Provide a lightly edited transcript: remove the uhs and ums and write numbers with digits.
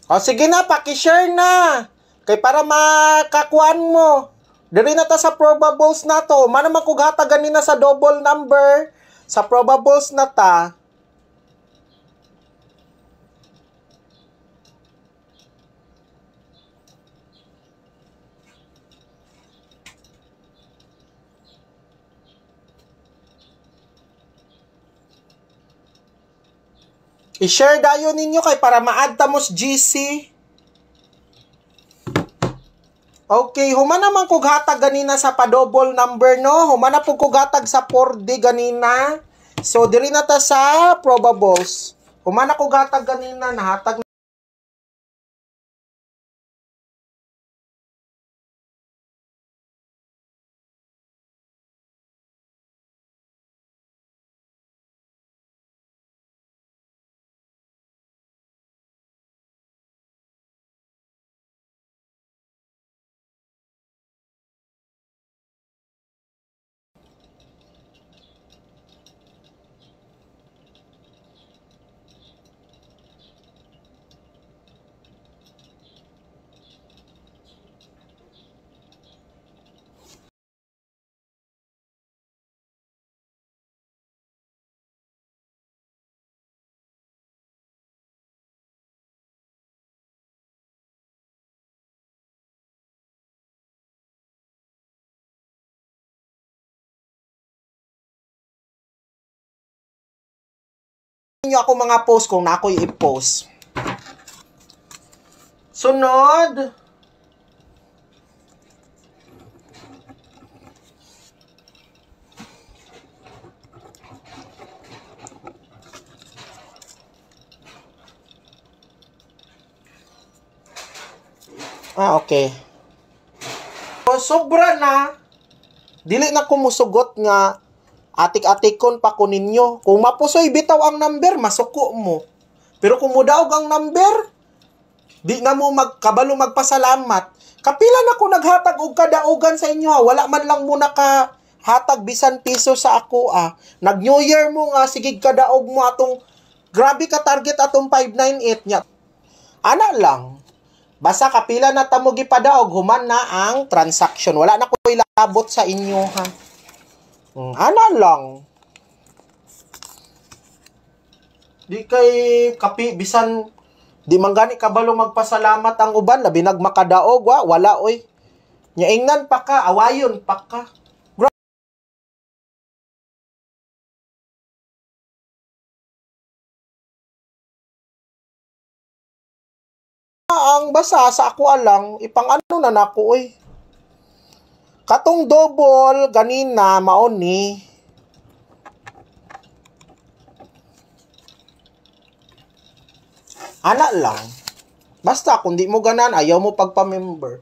O sige na, paki-share na. Kay para makakuan mo. Diri na ta sa probables na to. Manaman kung hata ganina sa double number. Sa probables na ta. I-share dayo ninyo kay para ma-add ta mos GC. Okay, humana man kog hatag ganina sa pa-double number, no? Humana po kog hatag sa 4D ganina. So, diri na ta sa probables. Humana kog hatag ganina, nahatag ninyo ako mga post kung na ako'y i-post. Sunod. Okay. So, sobra na. Dili na ko musugot nga atik-atikon pa ko ninyo. Kung mapusoy bitaw ang number, masuko mo. Pero kung mudaog ang number, di na mo kabalo magpasalamat. Kapila na ko naghatag og kadaugan sa inyo, ha? Wala man lang mo nakahatag bisan piso sa ako, Nag New Year mo nga, sigig kadaog mo atong, grabe ka target atong 598 niya. Ana lang. Basta kapila na tamo gipadaog, human na ang transaction. Wala na ko ilabot sa inyo, ha. Ana lang. Di kay bisan di man gani kabalo magpasalamat ang uban labi nagmakadaog wala oy. Nyaingnan pa ka, awayon pa ka. Ang basa sa ako alang ipang ano na nako oy. Katong double ganina mao ni ana lang. Basta kung di mo ganan ayaw mo pagpa-member.